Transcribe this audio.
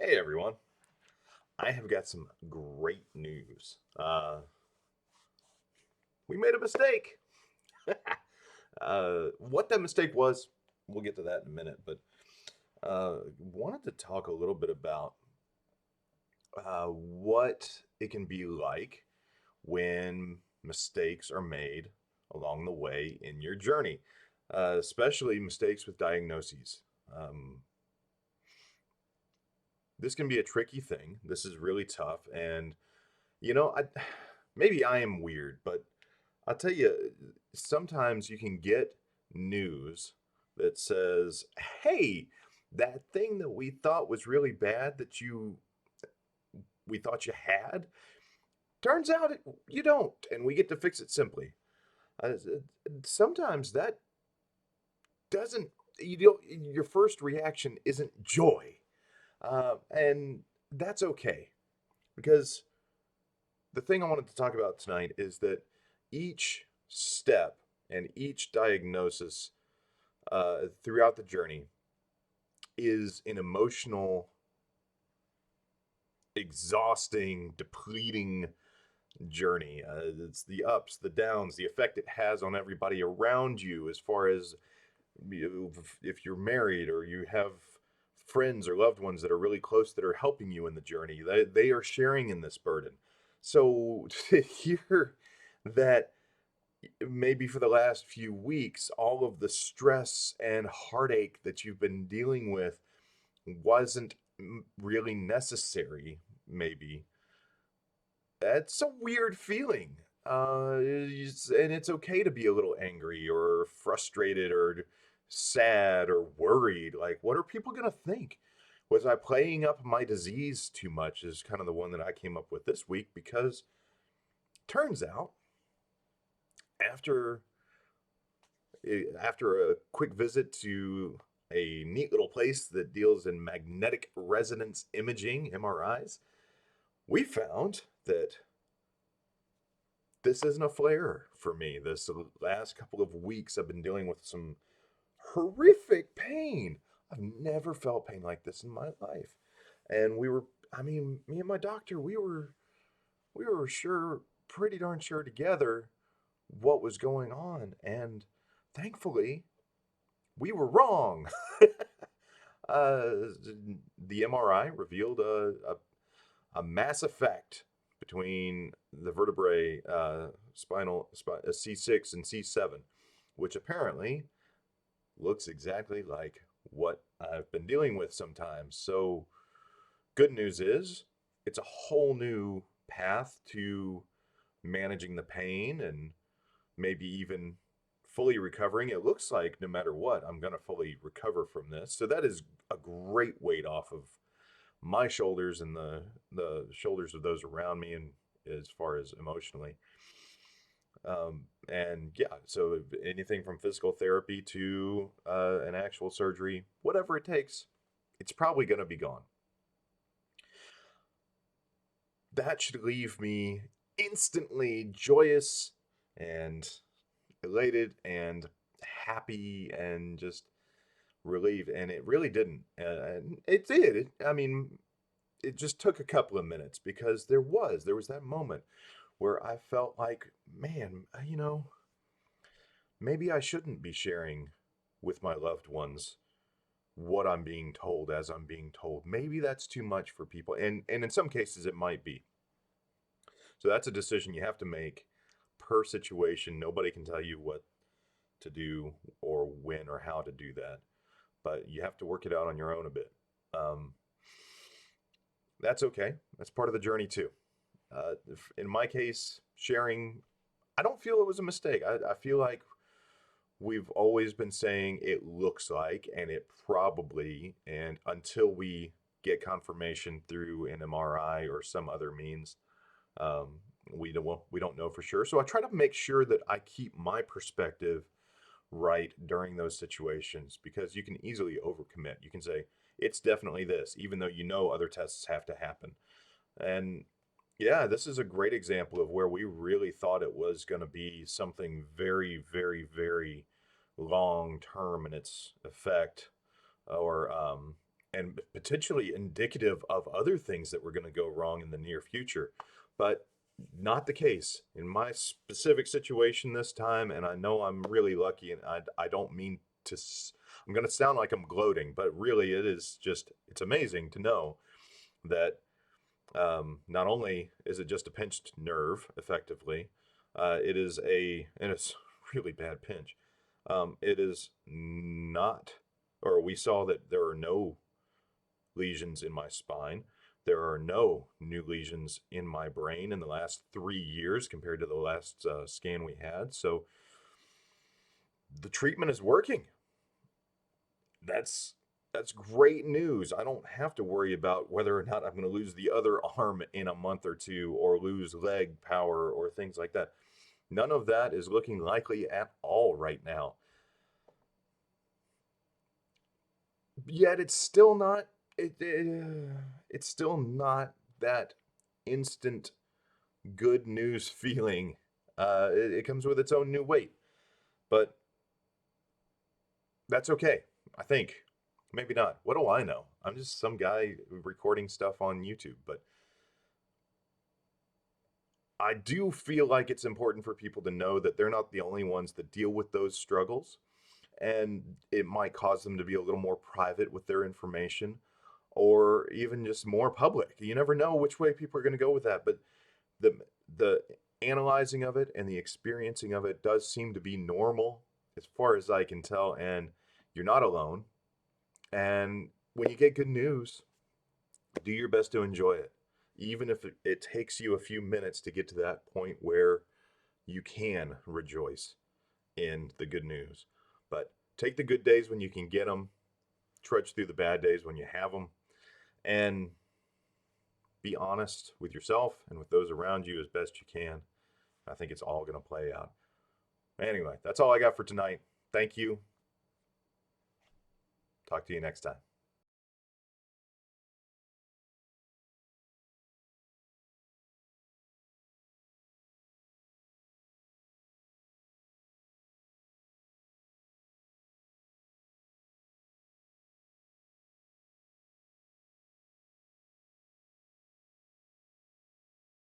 Hey everyone, I have got some great news. We made a mistake. What that mistake was, we'll get to that in a minute, but wanted to talk a little bit about what it can be like when mistakes are made along the way in your journey, especially mistakes with diagnoses. Um, this can be a tricky thing. This is really tough, and I maybe I am weird, but I'll tell you, sometimes you can get news that says, "Hey, that thing that we thought was really bad that we thought you had, turns out you don't, and we get to fix it simply." Sometimes that doesn't you don't your first reaction isn't joy, and that's okay because the thing I wanted to talk about tonight is that each step and each diagnosis throughout the journey is an emotional, exhausting, depleting journey. It's the ups, the downs, the effect it has on everybody around you, as far as if you're married or you have friends or loved ones that are really close that are helping you in the journey. They are sharing in this burden. So to hear that maybe for the last few weeks, all of the stress and heartache that you've been dealing with wasn't really necessary, maybe. That's a weird feeling. And it's okay to be a little angry or frustrated or sad or worried. Like, what are people going to think? Was I playing up my disease too much? Is kind of the one that I came up with this week because turns out after after a quick visit to a neat little place that deals in magnetic resonance imaging, MRIs, we found that this isn't a flare for me. This last couple of weeks, I've been dealing with some horrific pain. I've never felt pain like this in my life. And me and my doctor, we were sure, pretty darn sure together what was going on. And thankfully, we were wrong. uh, the MRI revealed a mass effect between the vertebrae C6 and C7, which apparently looks exactly like what I've been dealing with sometimes. So, good news is it's a whole new path to managing the pain and maybe even fully recovering. It looks like no matter what, I'm going to fully recover from this. So, that is a great weight off of my shoulders and the shoulders of those around me, and as far as emotionally. And yeah, so anything from physical therapy to an actual surgery, whatever it takes, it's probably going to be gone. That should leave me instantly joyous and elated and happy and just relieved. And it really didn't. And it did. It just took a couple of minutes because there was that moment where I felt like, man, maybe I shouldn't be sharing with my loved ones what I'm being told as I'm being told. Maybe that's too much for people. And in some cases it might be. So that's a decision you have to make per situation. Nobody can tell you what to do or when or how to do that. But you have to work it out on your own a bit. Um, that's okay. That's part of the journey too. In my case, sharing, I don't feel it was a mistake. I feel like we've always been saying it looks like, and it probably, and until we get confirmation through an MRI or some other means, um, we don't know for sure. So I try to make sure that I keep my perspective right during those situations because you can easily overcommit. You can say it's definitely this, even though other tests have to happen. And yeah, this is a great example of where we really thought it was going to be something very, very, very long term in its effect, or and potentially indicative of other things that were going to go wrong in the near future. But not the case in my specific situation this time. And I know I'm really lucky, and I don't mean to, I'm going to sound like I'm gloating, but really it is just, it's amazing to know that not only is it just a pinched nerve, effectively, it is and it's really bad pinch. It is not, or we saw that there are no lesions in my spine. There are no new lesions in my brain in the last 3 years compared to the last scan we had. So the treatment is working. That's great news. I don't have to worry about whether or not I'm going to lose the other arm in a month or two, or lose leg power or things like that. None of that is looking likely at all right now. Yet it's still not it's still not that instant good news feeling. It comes with its own new weight, but that's okay. I think maybe not. What do I know? I'm just some guy recording stuff on YouTube, but I do feel like it's important for people to know that they're not the only ones that deal with those struggles, and it might cause them to be a little more private with their information, or even just more public. You never know which way people are going to go with that, but the the analyzing of it and the experiencing of it does seem to be normal as far as I can tell, and you're not alone. And when you get good news, do your best to enjoy it, even if it takes you a few minutes to get to that point where you can rejoice in the good news. But take the good days when you can get them, trudge through the bad days when you have them, and be honest with yourself and with those around you as best you can. I think it's all going to play out. Anyway, that's all I got for tonight. Thank you. Talk to you next time.